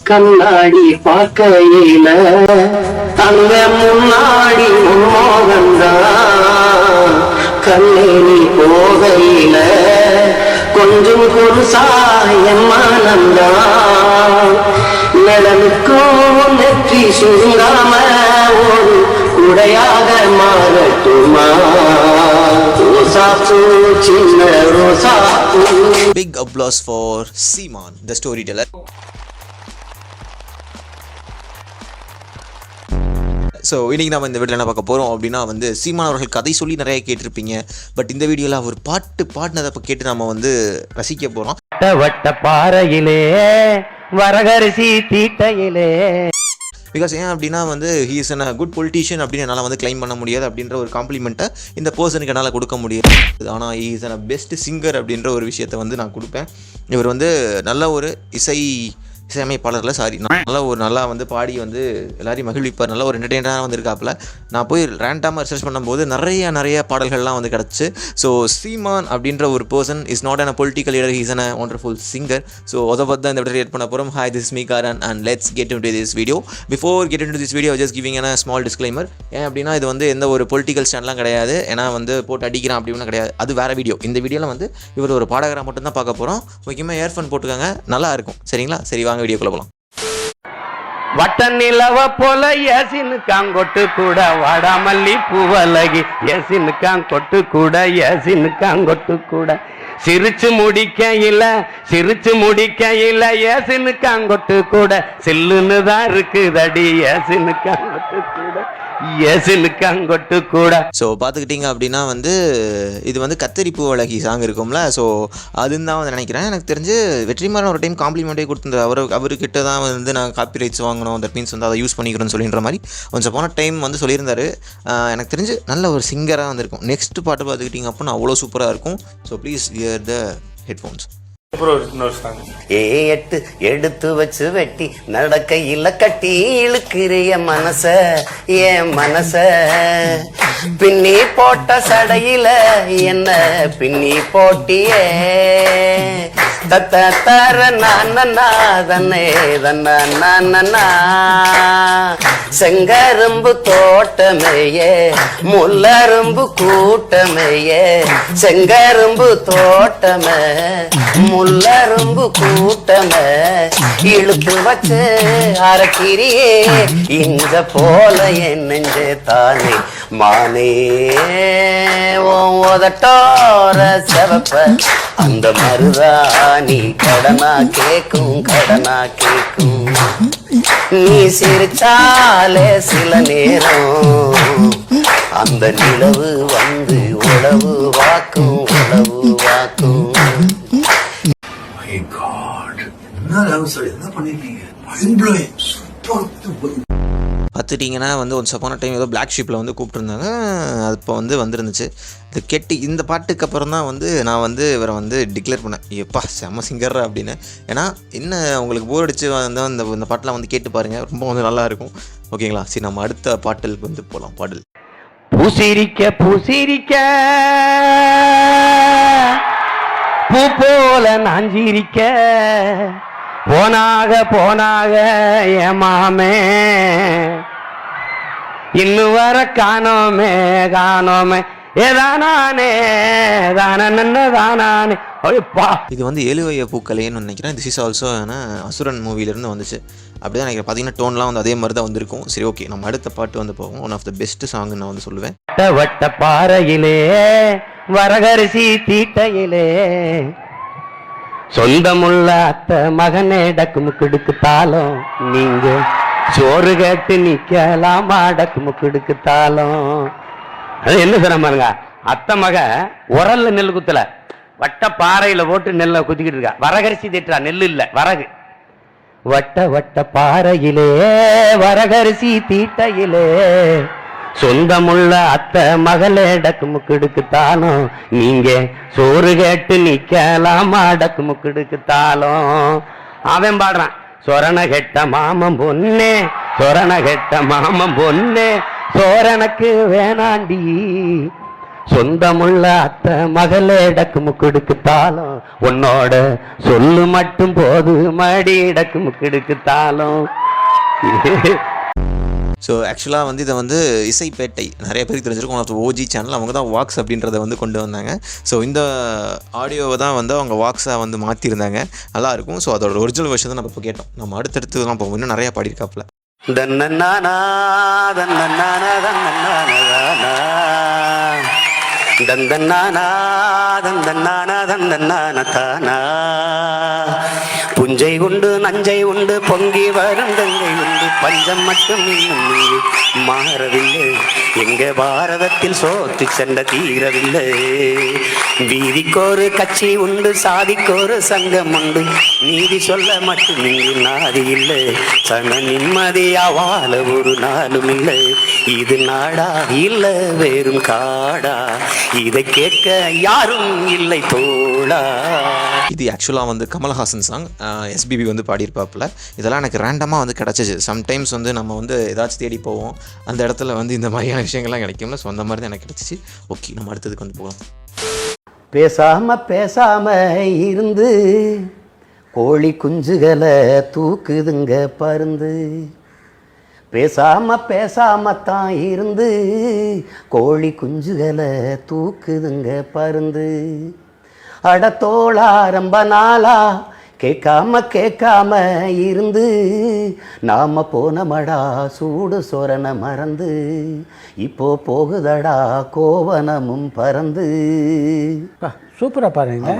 கண்ணாடி பார்க்கையில அங்க முன்னாடி மோகந்தான் கண்ணேறி போகையில கொஞ்சம் குருசாயம் ஆனந்தான் நிலனுக்கும் நெற்றி சுருங்காம ஒரு உடையாக மாறட்டுமா ரோசாப்பூ சின்ன ரோசாப்பூ. Big applause for Seeman, the storyteller. So இன்றைக்கி நம்ம இந்த வீடியோவில் என்ன பார்க்க போகிறோம் அப்படின்னா வந்து சீமான் அவர்கள் கதை சொல்லி நிறைய கேட்டிருப்பீங்க. பட் இந்த வீடியோவில் அவர் பாடினதை கேட்டு நம்ம வந்து ரசிக்க போகிறோம். வட்ட பாறையிலே வரகரிசி தீட்டையிலே. பிகாஸ் ஏன் அப்படின்னா வந்து he is a good politician அப்படின்னு என்னால் வந்து கிளைம் பண்ண முடியாது அப்படின்ற ஒரு காம்ப்ளிமெண்ட்டை இந்த பர்சனுக்கு என்னால் கொடுக்க முடியாது. ஆனால் he is a best singer அப்படின்ற ஒரு விஷயத்தை வந்து நான் கொடுப்பேன். இவர் வந்து நல்ல ஒரு இசையமைப்பாளரில் நல்லா வந்து பாடி வந்து எல்லாரையும் மகிழ்விப்பார். நல்ல ஒரு என்டர்டெயினராக வந்து இருக்காப்புல. நான் போய் ரேண்டமாக ரிசர்ச் பண்ணும்போது நிறைய பாடல்கள்லாம் வந்து கிடச்சி. ஸோ சீமான் அப்படின்ற ஒரு person is not an a political leader, he's an a wonderful singer. So அதை பற்றி தான் இந்த வீடியோ கிரியேட் பண்ண போகிறோம். ஹாய், திஸ் மீ காரன் and let's get into this video. Before get into this video just giving a small disclaimer. ஏன் அப்படின்னா இது வந்து எந்த ஒரு பொலிட்டிக்கல் ஸ்டாண்ட்லாம் கிடையாது. ஏன்னா வந்து போட்டு அடிக்கிறான் அப்படின்னு கிடையாது. அது வேறு வீடியோ. இந்த வீடியோவில் வந்து இவர் ஒரு பாடகராக மட்டும்தான் பார்க்க போகிறோம். முக்கியமாக இயர்ஃபோன் போட்டுக்கோங்க, நல்லா இருக்கும். சரிங்களா? சரி, வாங்க வீடியோக்குள்ள போகலாம். வட்ட நிலவ போல ஏசினுக்காங்கொட்டு கூட வாடாமல்லி பூவலகி ஏசினுக்காங்கொட்டு கூட ஏசினுக்காங்கொட்டு கூட சிரிச்சு முடிக்கையில ஏசினுக்காங்கொட்டு கூட சில்லுன்னு தான் இருக்குதடி ஏசினுக்காங்கொட்டு கூட ஏசினுக்காங்கொட்டு கூட. ஸோ பார்த்துக்கிட்டிங்க அப்படின்னா வந்து இது வந்து கத்தரி பூவழகி சாங் இருக்கும்ல. ஸோ அதுன்னு தான் வந்து நினைக்கிறேன். எனக்கு தெரிஞ்சு வெற்றிமாறன் ஒரு டைம் காம்ப்ளிமெண்ட்டே கொடுத்துருந்தார். அவர்கிட்ட தான் வந்து நான் காப்பி ரைட்ஸ் வாங்கணும், தட் மீன்ஸ் வந்து அதை யூஸ் பண்ணிக்கிறோன்னு சொல்லின்ற மாதிரி கொஞ்சம் போன டைம் வந்து சொல்லியிருந்தார். எனக்கு தெரிஞ்சு நல்ல ஒரு சிங்கராக வந்துருக்கும். நெக்ஸ்ட் பாட்டு பார்த்துக்கிட்டிங்க அப்படின்னா அவ்வளோ சூப்பராக இருக்கும். So please wear the headphones. எட்டு எடுத்து வச்சு வெட்டி நடக்கையில கட்டி இழுக்கிறிய மனச என் மனச பின்னி போட்ட சடையில என்ன பின்னி போட்டியே தர நானே தன்னா செங்கரும்பு தோட்டமையே முள்ளரும்பு கூட்டமையே செங்கரும்பு தோட்டமே முள்ளரும்பு கூட்டமே இழுத்து வச்சு அரைக்கிறியே இங்க போல என் நெஞ்சே தானே மானே உதட்டோர செவப்ப அந்த மருதாணி கடனா கேக்கும் நீ சிரிச்சாலே சில நேரம் அந்த நிலவு வந்து உழவு வாக்கும் பார்த்துட்டிங்கன்னா வந்து ஒன்ஸ் அப்பான டைம் ஏதோ பிளாக் ஷிப்பில் வந்து கூப்பிட்டுருந்தாங்க. அது இப்போ வந்து வந்துருந்துச்சு. இது கேட்டு இந்த பாட்டுக்கு அப்புறம் தான் வந்து நான் வந்து இவரை வந்து டிக்ளேர் பண்ணேன், எப்பா செம்ம சிங்கர் அப்படின்னு. ஏன்னா என்ன உங்களுக்கு போர் அடிச்சு வந்து இந்த பாட்டெலாம் வந்து கேட்டு பாருங்கள், ரொம்ப வந்து நல்லாயிருக்கும். ஓகேங்களா? சரி, நம்ம அடுத்த பாட்டலுக்கு வந்து போகலாம். பாடல் பூசிரிக்க பூ போல நாஞ்சிரிக்க போனாக ஏமாமே இன்னும் வர காணோமே ஏதானே இது வந்து ஏழுவைய பூக்கலைன்னு நினைக்கிறேன். திஸ் இஸ் ஆல்சோ அசுரன் மூவிலேருந்து வந்துச்சு. அப்படி தான் நினைக்கிறேன். பார்த்தீங்கன்னா டோன்லாம் வந்து அதே மாதிரி தான் வந்திருக்கும். சரி, ஓகே, நம்ம அடுத்த பாட்டு வந்து போவோம். One of the best song நான் வந்து சொல்லுவேன். வட்ட பாறையிலே வரகரிசி தீட்டையிலே சொந்தமுள்ள அத்த மகனே டக்குமுக்குடுக்கு தாளம் நீங்க சோறு கேட்டு நிக்கலாமா டக்குமுக்குடுக்கு தாளம். அது என்ன சொன்ன பாருங்க, அத்த மக உரல்ல நெல் குத்தல, வட்ட பாறையில போட்டு நெல்லை குத்திக்கிட்டு இருக்கா. வரகரிசி தீட்டுறா, நெல் இல்ல வரகு. வட்ட பாறையிலே வரகரிசி தீட்டையிலே சொந்தமுள்ள அத்த மகளே டக்குமுக்குடுக்கு தாளம் நீங்க சோறு கேட்டு நிக்கலாமா டக்குமுக்குடுக்கு தாளம். அவன் பாடுறான், சொரண கெட்ட மாமம் பொண்ணே சோரனக்கு வேணாண்டி சொந்தமுள்ள அத்தை மகளே டக்கு முக்குடுக்கு தாளம் உன்னோட சொல்லு மட்டும் போது மடி டக்கு முக்குடுக்கு தாளம். ஸோ ஆக்சுவலாக வந்து இதை வந்து இசைப்பேட்டை நிறைய பேருக்கு தெரிஞ்சிருக்கும், ஒன் ஆஃப் ஓஜி சேனல். அவங்க தான் வாக்ஸ் அப்படின்றத வந்து கொண்டு வந்தாங்க. ஸோ இந்த ஆடியோவை தான் வந்து அவங்க வாக்ஸாக வந்து மாற்றிருந்தாங்க, நல்லாயிருக்கும். ஸோ அதோட ஒரிஜினல் வெர்ஷன் தான் நம்ம இப்போ கேட்டோம். நம்ம அடுத்தடுத்துலாம் போவோம், இன்னும் நிறையா பாடியிருக்காப்புல. தன்னன்னானா தன்னன்னானா தன்னன்னானா தந்தன்னானா தந்தன்னானா தந்தன்னான தானா. புஞ்சை உண்டு நஞ்சை உண்டு பொங்கி வரும் கங்கை உண்டு பஞ்சம் மட்டும் இன்னும் இங்கு மாறவில்லை. எங்க பாரதத்தில் சோத்து சண்டை தீரவில்லை. வீதிக்கோரு கட்சி உண்டு சாதிக்கோரு சங்கம் உண்டு நீதி சொல்ல மட்டும் இங்கு நாதி இல்லை. சன நிம்மதியா வாழ ஒரு நாளும் இல்லை. இது நாடா இல்ல வேறும் காடா இதை கேட்க யாரும் இல்லை தோழா. இது ஆக்சுவலாக வந்து கமல்ஹாசன் சாங், எஸ்பிபி வந்து பாடியிருப்பாப்புல. இதெல்லாம் எனக்கு ரேண்டமாக வந்து கிடச்சிச்சு. சம்டைம்ஸ் வந்து நம்ம வந்து ஏதாச்சும் தேடி போவோம், அந்த இடத்துல வந்து இந்த மாதிரியான விஷயங்கள்லாம் கிடைக்கும்ல. ஸோ அந்த மாதிரி தான் எனக்கு கிடச்சிச்சு. ஓகே, நம்ம அடுத்ததுக்கு வந்து போகலாம். பேசாம இருந்து கோழி குஞ்சுகளை தூக்குதுங்க பருந்து. பேசாமத்தான் இருந்து கோழி குஞ்சுகளை தூக்குதுங்க பருந்து. அடத்தோளா ரொம்ப நாளா கேட்காம இருந்து நாம போனமடா சூடு சொரண மறந்து. இப்போ போகுதடா கோவனமும் பறந்து. சூப்பரா பாருங்க,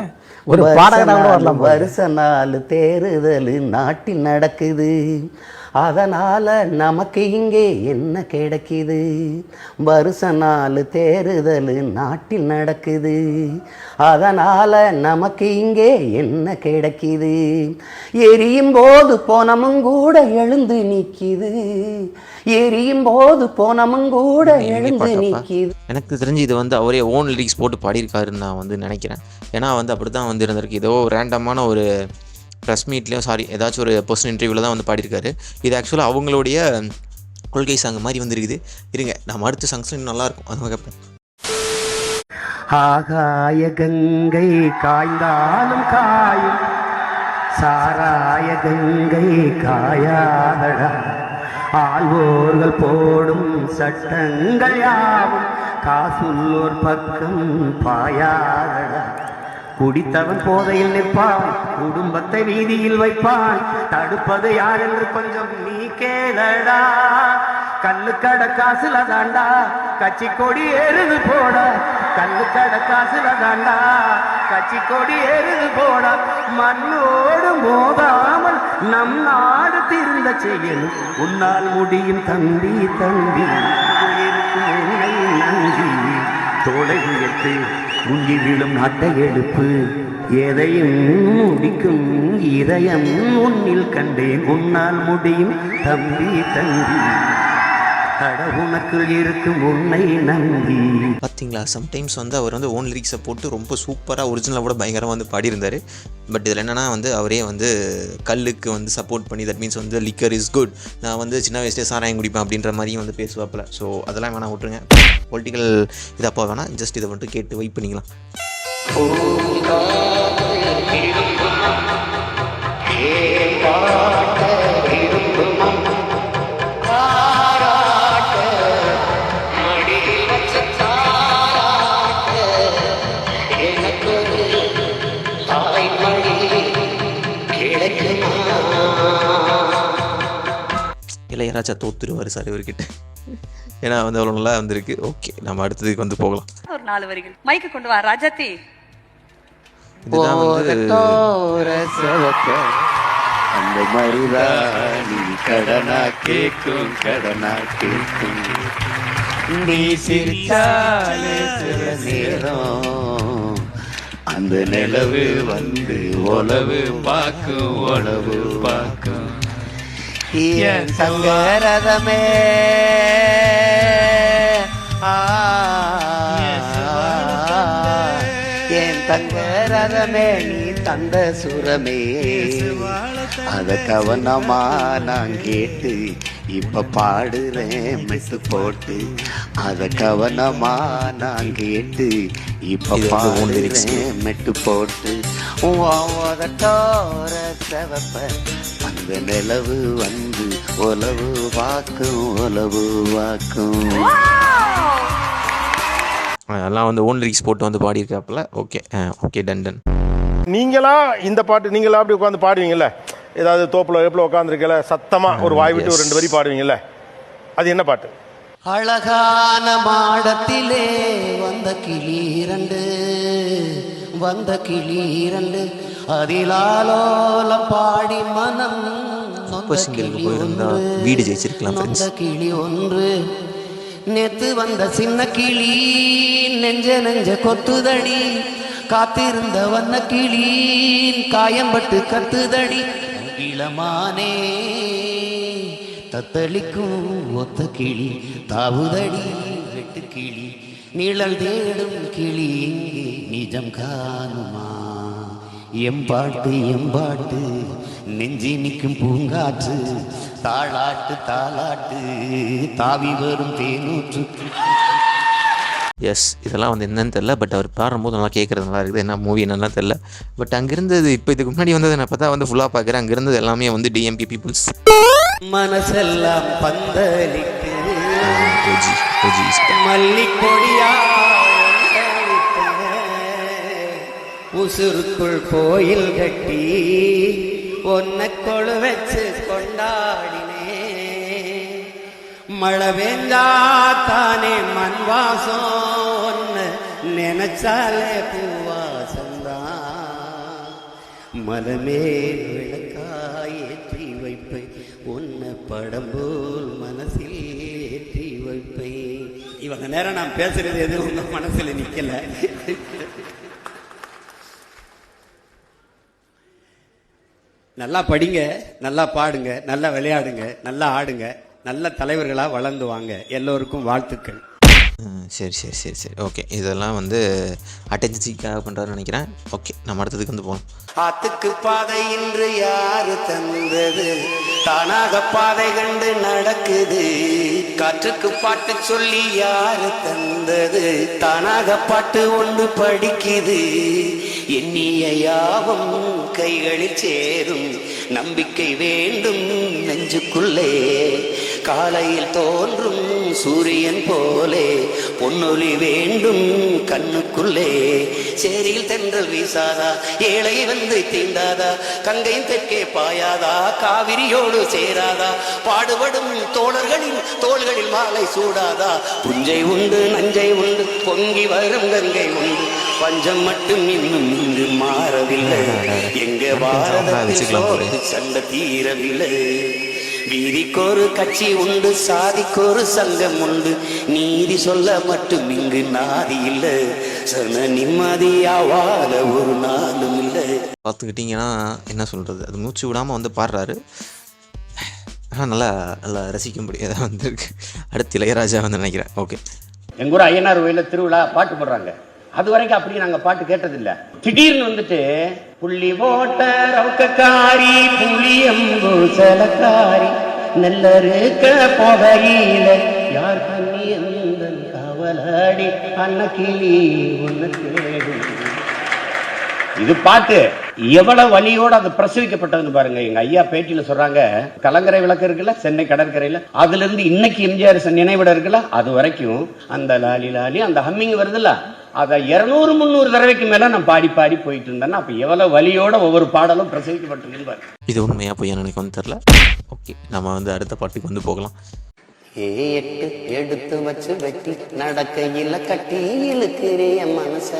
ஒரு பாடகனாக வரலாம். வருஷ நாள் தேர்தல் நாட்டில் நடக்குது, அதனால நமக்கு இங்கே என்ன கிடைக்குது. வருஷ நாள் தேர்தல் நாட்டில் நடக்குது, அதனால நமக்கு இங்கே என்ன கிடைக்குது. எரியும் போது போனமும் கூட எழுந்து நிற்கிது, எரியும் போது போனமும் கூட எழுந்து நிற்கிது. எனக்கு தெரிஞ்சு இது வந்து அவரே ஓன் லிரிக்ஸ் போட்டு பாடியிருக்காருன்னு நான் வந்து நினைக்கிறேன். ஏன்னா வந்து அப்படி தான் வந்து இருந்திருக்கு. ஏதோ ரேண்டமான ஒரு ப்ரெஸ் மீட்லேயும் ஏதாச்சும் ஒரு பர்சனல் இன்டர்வியூவில் தான் வந்து பாடியிருக்காரு. இது ஆக்சுவலாக அவங்களுடைய கொள்கை சாங் மாதிரி வந்துருக்குது. இருங்க, நம்ம அடுத்த சாங்ஸ் இன்னும் நல்லாயிருக்கும், அது கேட்போம். ஆகாய கங்கை காய்ந்தாலும் காயும், சாராய கங்கை காயாதடா. ஆள்வோர்கள் போடும் சட்டங்கள் யாவும் காசுள்ளோர் பக்கம் பாயாதடா. குடித்தவன் போதையில் நிற்பான், குடும்பத்தை வீதியில் வைப்பான். தடுப்பது யார் என்று கொஞ்சம் நீ கேளடா. கல்லுக்கட காசுல தாண்டா கட்சி கொடி ஏறுது போடா. கல்லுக்கட காசுல தாண்டா கட்சி கொடி ஏறுது போடா. மண்ணோடு மோதாமல் நம் நாடு திருந்த செய்யணும். உன்னால் முடியும் தம்பி தம்பி, இருக்கும் உன்னை நம்பி. தோளை உயர்த்து முங்கி விழும் நாட்டை எழுப்பு, எதையும் முடிக்கும் இதயம் உன்னில் கண்டேன். உன்னால் முடியும் தம்பி தம்பி, அட உனக்கு இருக்கும் உன்னை நம்பி. பார்த்தீங்களா, சம்டைம்ஸ் வந்து அவர் வந்து ஓன் லிரிக்ஸை போட்டு ரொம்ப சூப்பராக ஒரிஜினலாக கூட பயங்கரமாக வந்து பாடியிருந்தார். பட் இதில் என்னென்னா வந்து அவரே வந்து கல்லுக்கு வந்து சப்போர்ட் பண்ணி, தட் மீன்ஸ் வந்து லிக்கர் இஸ் குட், நான் வந்து சின்ன வயசுலேயே சாராயம் குடிப்பேன் அப்படின்ற மாதிரியும் வந்து பேசுவாப்பில். ஸோ அதெல்லாம் வேணாம், விட்டுருங்க. பொலிட்டிக்கல் இதப்போ வேணாம், ஜஸ்ட் இதை மட்டும் கேட்டு வெயிட் பண்ணிக்கலாம். இளையராஜா தோத்துருவார் சார் இவர்கிட்ட, ஏன்னா வந்து அவ்வளோ நல்லா வந்திருக்கு. ஓகே, நம்ம அடுத்ததுக்கு வந்து போகலாம். ஒரு 4 வரிகள் மைக்கு கொண்டு வா ராஜாத்தி. இதுதான் வந்து அந்த மருதாணி கடனா கேக்கும் கடனா கேக்கும். நீ சிரிச்சாலே சில நேரம் அந்த நிலவு வந்து உளவு பார்க்கும் உளவு பார்க்கும். என் சங்கரதமே என் தங்கரதமே நீ தந்த சுரமே, அத கவனமா நான் கேட்டு இப்ப பாடுறேன் மெட்டு போட்டு அத கவனமா நான் கேட்டு இப்ப இது வந்து own lyrics. பாடுறேன் மெட்டு போட்டு ஓவதட்டோர செவப்ப அந்த நிலவு வந்து உலவு வாக்கும் அதெல்லாம் வந்து ஓன் லிரிக்ஸ் போட்டு வந்து பாடியிருக்காப்புல. Okay okay done. நீங்களா இந்த பாட்டு நீங்களா அப்படி உட்காந்து பாடுவீங்கல்ல, ஏதாவது தோப்புல எப்பல உட்காந்துருக்கல சத்தமா ஒரு வாய் விட்டு ஒரு 2 வரி பாடுவீங்கல்ல, அது என்ன பாட்டு? அழகான மாடத்திலே வந்த கிளி இரண்டு அதிலாலோலம் பாடி மனம் சூப்பர் சிங்கருக்கு போயிருந்தா வீடு ஜெயிச்சிருக்கலாம் நொந்த ஃப்ரெண்ட்ஸ். கிளி ஒன்று நேத்து வந்த சின்ன கிளி நெஞ்ச கொத்துதடி காத்திருந்த வண்ண கிளி காயம்பட்டு கத்துதடி இளமானே தத்தளிக்கும் ஒத்த கிளி தாவுதடி வெட்டு கிளி நிழல் தேடும் கிளி இங்கே நிஜம் காணுமா எம்பாட்டு நெஞ்சி நிற்கும் பூங்காற்று தாளாட்டு தாவி வரும் தேனூற்று. எஸ், இதெல்லாம் வந்து என்னன்னு தெரில. பட் அவர் பாடும்போது நல்லா கேட்குறது நல்லா இருக்குது. என்ன மூவி என்னெல்லாம் தெரில. பட் அங்கேருந்தது இப்போ இதுக்கு முன்னாடி வந்தது நான் பார்த்தா வந்து ஃபுல்லாக பார்க்குறேன். அங்கேருந்தது எல்லாமே வந்து டிஎம்கே பீப்புள்ஸ். மனசெல்லாம் பந்தலிட்டு மல்லிக்கொடியா உசுருக்குள் கோயில் கட்டி ஒன்ன கொழு வச்சு கொண்டாடினே மழை பெஞ்சா தானே மண் வாசம் ஒன்னு நினைச்சாலே பூவாசந்தான் மலமேல் விளக்காய் ஏற்றி வைப்பை உன்னை படம்போல் மனசில் ஏற்றி வைப்பை. இவங்க நேரம் நான் பேசுறது எதுவும் உங்க மனசுல நிக்கல. நல்லா படிங்க, நல்லா பாடுங்க, நல்லா விளையாடுங்க, நல்லா ஆடுங்க, நல்ல தலைவர்களாக வளர்ந்து வாங்க. எல்லோருக்கும் வாழ்த்துக்கள். சரி ஓகே. இதெல்லாம் வந்து அட்டென்சிக்காக பண்ணுறாருன்னு நினைக்கிறேன். ஓகே, நம்ம அடுத்ததுக்கு வந்து போகணும். ஆத்துக்கு பாதை இன்று யாரு தந்தது தானாக பாதை கண்டு நடக்குது காற்றுக்கு பாட்டு சொல்லி யாரு தந்தது தானாக பாட்டு ஒன்று படிக்குது எண்ணிய யாவும் கைகளில் சேரும் நம்பிக்கை வேண்டும் நெஞ்சுக்குள்ளே காலையில் தோன்றும் சூரியன் போலே பொன்னொலி வேண்டும் கண்ணுக்குள்ளே சேரியில் தென்றல் வீசாதா ஏழை வந்து தீண்டாதா கங்கையின் தெற்கே பாயாதா காவிரியோடு சேராதா பாடுபடும் தோழர்களின் தோள்களில் மாலை சூடாதா புஞ்சை உண்டு நஞ்சை உண்டு பொங்கி வரும் கங்கை உண்டு பஞ்சம் மட்டும் இன்னும் இங்கு மாறவில்லை எங்க பாரதத்தில் சண்டை தீரவில்லை வீதிக்கொரு கட்சி உண்டு சாதிக்கொரு சங்கம் உண்டு நீதி சொல்ல மட்டும் இங்கு நாதி இல்லை சன நிம்மதியாவாத ஒரு நாளும் இல்லை. பார்த்துக்கிட்டிங்கன்னா என்ன சொல்கிறது, அது மூச்சு விடாமல் வந்து பாடுறாரு. நல்லா நல்லா ரசிக்கும்படியாக வந்துருக்கு. அடுத்து இளையராஜா வந்து நினைக்கிறேன். ஓகே, எங்கள் ஊர் ஐயனார் கோயிலில் திருவிழா பாட்டு போடுறாங்க. அது வரைக்கும் அப்படி நாங்கள் பாட்டு கேட்டதில்லை. திடீர்னு வந்துட்டு புள்ளி போட்ட ரவுக்கக்காரி புளியம்பு செலக்காரி நெல்லருக்க போகையில யார் கண்ணி அந்த காவலாடி அன்னக்கிளி ஒன்று தேடும். இது பாட்டு எவ்வளவு வலியோட அது பிரசவிக்கப்பட்டதுன்னு பாருங்க. எங்க ஐயா பேட்டியில சொல்றாங்க, கலங்கரை விளக்கு இருக்குல்ல சென்னை கடற்கரையில, அதுல இருந்து இன்னைக்கு எம்ஜிஆர் நினைவிடம் இருக்குல்ல அது வரைக்கும் அந்த லாலி லாலி அந்த ஹம்மிங் வருதுல்ல, அதை 200-300 தடவைக்கு மேல நான் பாடி பாடி போயிட்டு இருந்தேன்னா அப்ப எவ்வளவு வலியோட ஒவ்வொரு பாடலும் பிரசவிக்கப்பட்டிருப்பாரு. இது உண்மையா பொய்யா எனக்கு வந்து தெரியல. ஓகே, நம்ம வந்து அடுத்த பாட்டுக்கு வந்து போகலாம். எட்டு எடுத்து வச்சு வெட்டி நடக்கையில கட்டி இழுக்கிறே என் மனச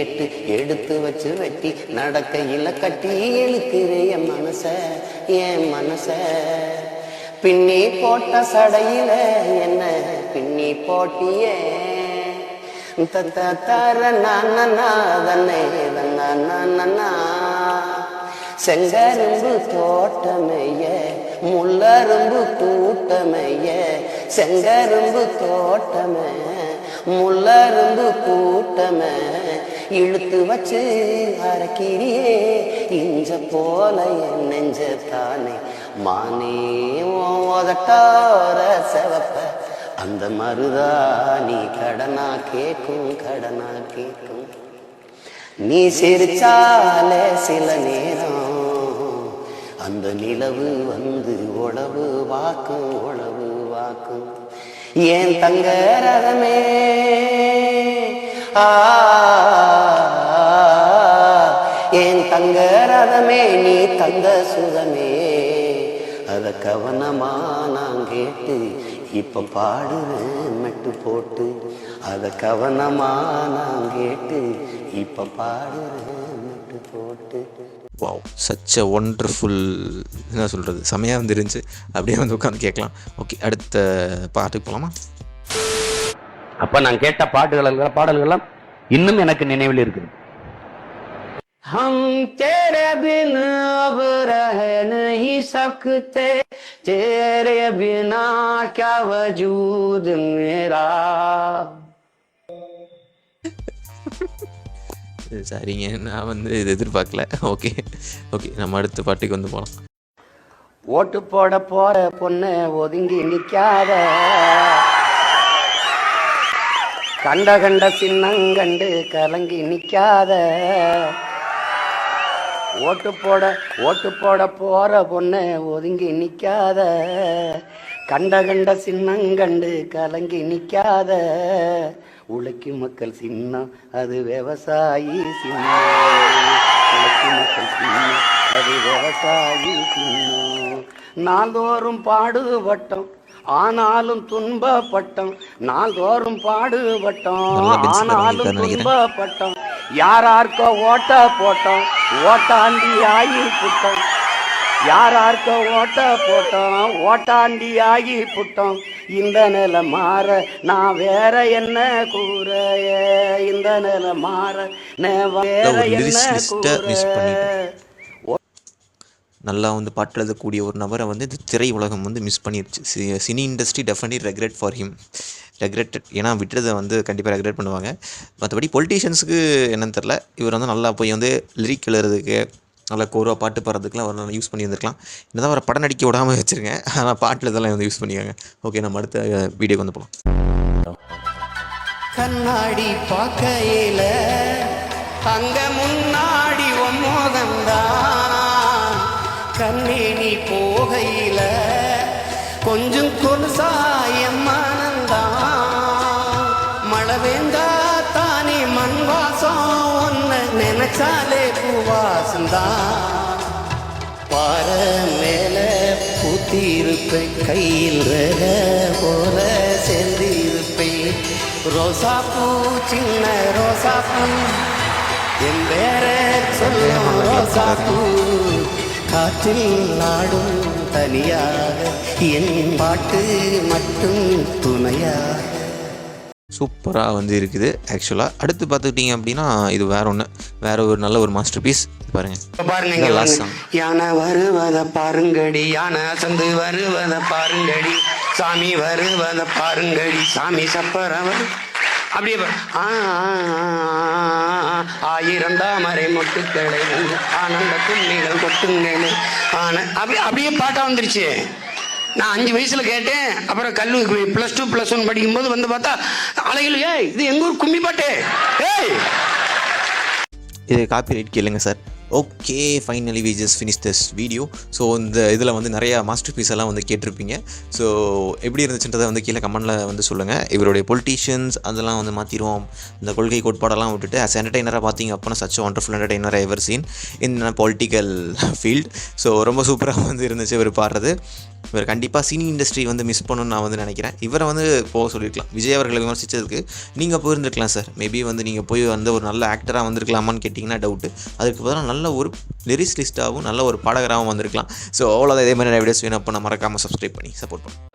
எட்டு எடுத்து வச்சு வெட்டி நடக்கையில கட்டி இழுக்கிறே என் மனச பின்னி போட்ட சடையில என்ன பின்னி போட்டியே தர நானே செங்கரும்பு தோட்டமைய முள்ளரும்பு கூட்டமைய செங்கரும்பு தோட்டமே முள்ளரும்பு கூட்டமே இழுத்து வச்சு அரைக்கிறியே இஞ்ச போல என் நெஞ்சத்தானே மானே ஓதட்டார செவப்ப அந்த மருதாணி கடனா கேட்கும் கடனா கேட்கும் நீ சிரிச்சாலே சில நேரம் அந்த நிலவு வந்து உழவு வாக்கும் ஏன் தங்க ரதமே ஏன் தங்க ரதமே நீ தங்க சுதமே அத கவனமா நான் கேட்டு இப்ப பாடுறேன் மெட்டு போட்டு அத கவனமா நான் கேட்டு இப்ப பாடுறேன் மெட்டு போட்டு. வாவ், சச் அ ஒண்டர்ஃபுல், என்ன சொல்கிறது, செமையாக வந்து இருந்துச்சு. அப்படியே வந்து உட்காந்து கேட்கலாம். ஓகே, அடுத்த பாட்டுக்கு போகலாமா? அப்ப நான் கேட்ட பாடல்கள்லாம் இன்னும் எனக்கு நினைவில் இருக்குது. हम तेरे बिन अब रह नहीं सकते तेरे बिना क्या वजूद मेरा. சரிங்க, நான் வந்து இது எதிர்பார்க்கல. ஓகே ஓகே, நம்ம அடுத்த பாட்டுக்கு வந்து போகலாம். ஓட்டு போட போற பொண்ணு ஒதுங்கி நிக்காத கண்ட சின்னங்கண்டு கலங்கி நிக்காத. ஓட்டு போட போற பொண்ணு ஒதுங்கி நிக்காத கண்ட சின்னங்கண்டு கலங்கி நிக்காத. உழைக்கும் மக்கள் சின்னம் அது விவசாயி சின்னம், உழைக்கும் மக்கள் சின்னம் அது விவசாயி சின்னம். நாள்தோறும் பாடுபட்டோம் ஆனாலும் துன்பப்பட்டோம், நாள்தோறும் பாடுபட்டோம் ஆனாலும் துன்பப்பட்டோம். யாரார்க்கோ ஓட்ட போட்டோம் ஓட்டாண்டி ஆகி புட்டோம், யாரார்க்கோ ஓட்ட போட்டோம் ஓட்டாண்டி ஆகி புட்டோம். இந்த நிலை மாற நான் வேற என்ன கூற, இந்த நிலை மாற நான் வேற என்ன கூற. நல்லா வந்து பாட்டு எழுதக்கூடிய ஒரு நபரை வந்து இந்த திரை உலகம் வந்து மிஸ் பண்ணிடுச்சு. Cine industry definitely regret for him, regretted. ஏன்னா விட்டுறதை வந்து கண்டிப்பாக ரெக்ரெட் பண்ணுவாங்க. மற்றபடி பொலிட்டீஷியன்ஸுக்கு என்னன்னு தெரில, இவர் வந்து நல்லா போய் வந்து லிரிக் எழுதுறதுக்கு, நல்லா கோர்வாக பாட்டு பாடுறதுக்குலாம் அவர் நல்லா யூஸ் பண்ணி இருந்திருக்கலாம். என்னதான் அவரை படம் நடிக்க விடாமல் வச்சுருங்க, ஆனால் பாட்டில் இதெல்லாம் வந்து யூஸ் பண்ணிக்காங்க. ஓகே, நம்ம அடுத்த வீடியோக்கு வந்து போகலாம். கண்ணாடி பார்க்கையில அங்க முன்னாடி ஒம்மோகந்தான், கண்ணே நீ போகையில கொஞ்சம் கொலுசாயம்மானந்தான். மழை வேந்தா தானே மண் வாசம் ஒன்ன நினைச்சாலே பூவாசந்தான். பாறை மேல பூத்தி இருப்பேன் கையில் போல சேர்ந்து இருப்பேன். ரோசாப்பூ சின்ன ரோசாப்பூ என் வேற சொல்லும் ரோசாப்பூ காற்றில் நாடும் தனியாக என் பாட்டு மட்டும் துணையாக. சூப்பராக வந்து இருக்குது. ஆக்சுவலாக அடுத்து பார்த்துக்கிட்டிங்க அப்படின்னா இது வேற ஒரு நல்ல ஒரு மாஸ்டர் பீஸ். பாருங்க லாஸ்ட் சாங். யானை வருவத பாருங்கடி, யானை அசந்து வருவத பாருங்கடி, சாமி வருவத பாருங்கடி, சாமி சப்பரவர் அப்படியே ஆயிரம் தாமரை மொட்டுக்களை ஆனந்த கும்மிகள் கொட்டுங்களே அப்படியே பாட்டா வந்துருச்சு. நான் 5 வயசுல கேட்டேன். அப்புறம் கல்லூரி +2 +1 படிக்கும்போது வந்து பார்த்தா அலையில் இது எங்க ஊர் கும்மி பாட்டு. இது காப்பிரைட் கேளுங்க sir. Okay, finally we just finish this video. So இந்த இதில் வந்து நிறையா மாஸ்டர் பீஸ் எல்லாம் வந்து கேட்டிருப்பீங்க. ஸோ எப்படி இருந்துச்சுன்றதை வந்து கீழே கமெண்டில் வந்து சொல்லுங்கள். இவருடைய பொலிட்டீஷியன்ஸ் அதெல்லாம் வந்து மாற்றிடுவோம், இந்த கொள்கை கோட்பாடெல்லாம் விட்டுட்டு ஆஸ் என்டர்டைனராக பார்த்தீங்க அப்படின்னா such wonderful entertainer ever seen இன் பொலிட்டிக்கல் ஃபீல்ட். ஸோ ரொம்ப சூப்பராக வந்து இருந்துச்சு இவர் பாடுறது. இவர் கண்டிப்பாக சினி இண்டஸ்ட்ரி வந்து மிஸ் பண்ணணும்னு நான் வந்து நினைக்கிறேன். இவரை வந்து போக சொல்லியிருக்கலாம். விஜய் அவர்களை விமர்சித்ததுக்கு நீங்கள் போயிருந்துருக்கலாம் சார். மேபி வந்து நீங்கள் போய் வந்து ஒரு நல்ல ஆக்டராக வந்திருக்கலாமான்னு கேட்டிங்கன்னா டவுட்டு. அதுக்கு பதிலாக நல்ல ஒரு லிரிஸ்லிஸ்ட்டாகவும் நல்ல ஒரு பாடகராகவும் வந்திருக்கலாம். ஸோ அவ்வளோதான். இதே மாதிரி வீடியோஸ் வேணும் அப்போ நான் மறக்காமல் சப்ஸ்கிரைப் பண்ணி சப்போர்ட் பண்ணுங்கள்.